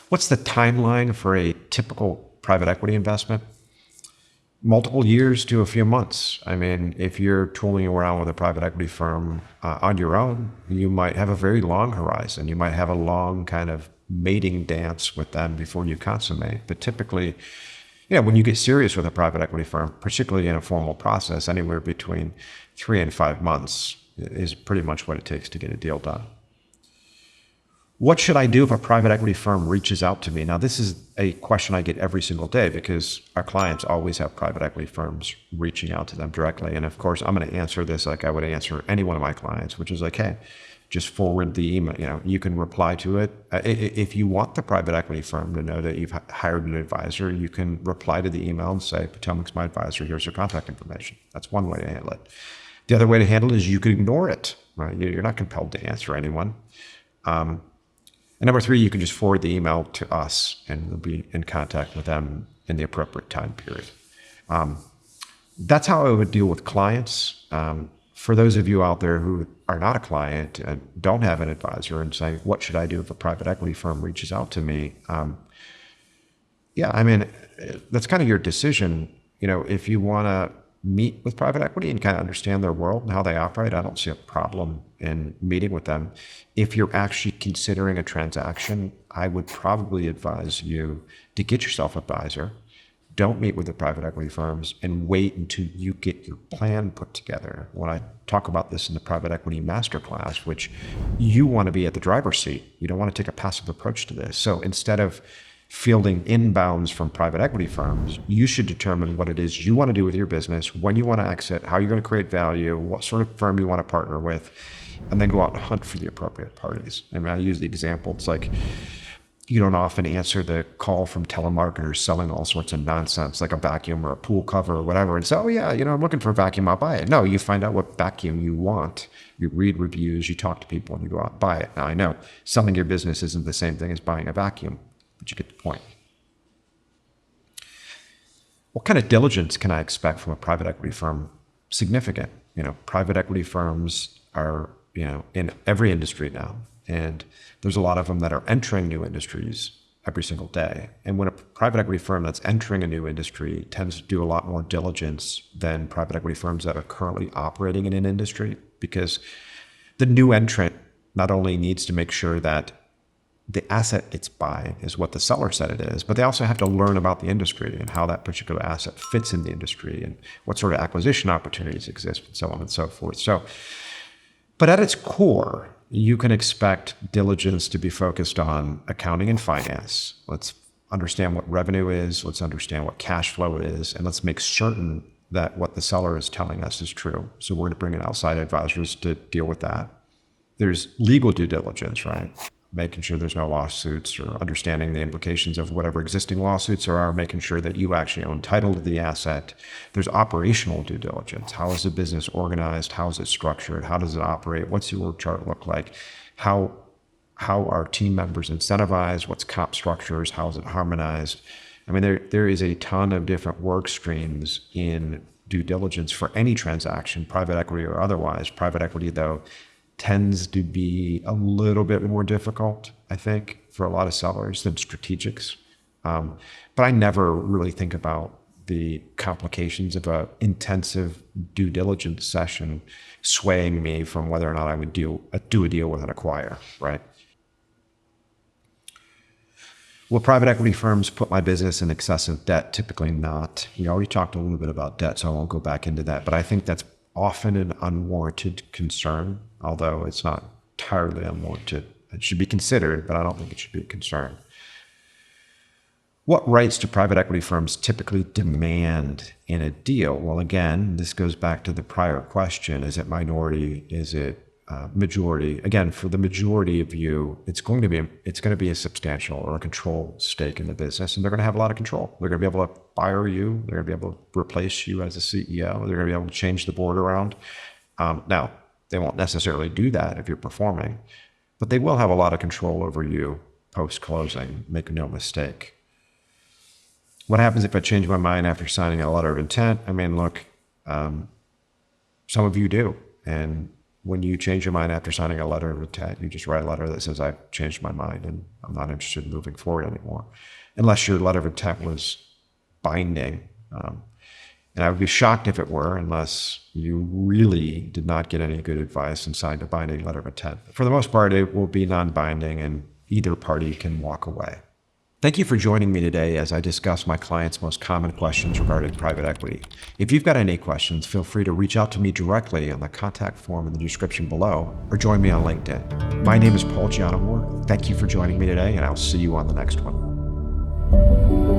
What's the timeline for a typical private equity investment? Multiple years to a few months. I mean, if you're tooling around with a private equity firm on your own, you might have a very long horizon. You might have a long kind of mating dance with them before you consummate. But typically, when you get serious with a private equity firm, particularly in a formal process, anywhere between 3 and 5 months is pretty much what it takes to get a deal done. What should I do if a private equity firm reaches out to me? Now, this is a question I get every single day because our clients always have private equity firms reaching out to them directly. And of course, I'm going to answer this like I would answer any one of my clients, which is like, hey, just forward the email. You can reply to it. If you want the private equity firm to know that you've hired an advisor, you can reply to the email and say, Potomac's my advisor, here's your contact information. That's one way to handle it. The other way to handle it is you can ignore it. Right? You're not compelled to answer anyone. And number 3, you can just forward the email to us and we'll be in contact with them in the appropriate time period. That's how I would deal with clients. For those of you out there who are not a client and don't have an advisor and say, what should I do if a private equity firm reaches out to me? That's kind of your decision. If you want to meet with private equity and kind of understand their world and how they operate, I don't see a problem in meeting with them. If you're actually considering a transaction, I would probably advise you to get yourself an advisor. Don't meet with the private equity firms and wait until you get your plan put together. When I talk about this in the private equity masterclass, which you want to be at the driver's seat, you don't want to take a passive approach to this. So instead of fielding inbounds from private equity firms, you should determine what it is you want to do with your business, when you want to exit, how you're going to create value, what sort of firm you want to partner with, and then go out and hunt for the appropriate parties. And I use the example, it's like you don't often answer the call from telemarketers selling all sorts of nonsense, like a vacuum or a pool cover or whatever, and say, oh yeah, I'm looking for a vacuum, I'll buy it. No, you find out what vacuum you want. You read reviews, you talk to people, and you go out and buy it. Now, I know selling your business isn't the same thing as buying a vacuum, but you get the point. What kind of diligence can I expect from a private equity firm? Significant. Private equity firms are, in every industry now. And there's a lot of them that are entering new industries every single day. And when a private equity firm that's entering a new industry tends to do a lot more diligence than private equity firms that are currently operating in an industry, because the new entrant not only needs to make sure that the asset it's buying is what the seller said it is, but they also have to learn about the industry and how that particular asset fits in the industry and what sort of acquisition opportunities exist and so on and so forth. But at its core, you can expect diligence to be focused on accounting and finance. Let's understand what revenue is, let's understand what cash flow is, and let's make certain that what the seller is telling us is true. So we're going to bring in outside advisors to deal with that. There's legal due diligence, right? Making sure there's no lawsuits or understanding the implications of whatever existing lawsuits there are, making sure that you actually own title to the asset. There's operational due diligence. How is the business organized? How is it structured? How does it operate? What's the org chart look like? How are team members incentivized? What's comp structures? How is it harmonized? I mean, there is a ton of different work streams in due diligence for any transaction, private equity or otherwise. Private equity, though, tends to be a little bit more difficult, I think, for a lot of sellers than strategics. But I never really think about the complications of an intensive due diligence session swaying me from whether or not I would do a deal with an acquirer, right? Will private equity firms put my business in excessive debt? Typically not. We already talked a little bit about debt, so I won't go back into that. But I think that's often an unwarranted concern, although it's not entirely unwarranted. It should be considered, but I don't think it should be a concern. What rights do private equity firms typically demand in a deal? Well, again, this goes back to the prior question. Is it minority? Is it majority? Again, for the majority of you, it's going to be a substantial or a control stake in the business, and they're going to have a lot of control. They're going to be able to fire you. They're going to be able to replace you as a CEO. They're going to be able to change the board around. Now, they won't necessarily do that if you're performing, but they will have a lot of control over you post-closing. Make no mistake. What happens if I change my mind after signing a letter of intent? I mean, look, some of you do, and when you change your mind after signing a letter of intent, you just write a letter that says, I've changed my mind and I'm not interested in moving forward anymore, unless your letter of intent was binding. And I would be shocked if it were, unless you really did not get any good advice and signed a binding letter of intent. For the most part, it will be non-binding and either party can walk away. Thank you for joining me today as I discuss my clients' most common questions regarding private equity. If you've got any questions, feel free to reach out to me directly on the contact form in the description below or join me on LinkedIn. My name is Paul Giannamore. Thank you for joining me today, and I'll see you on the next one.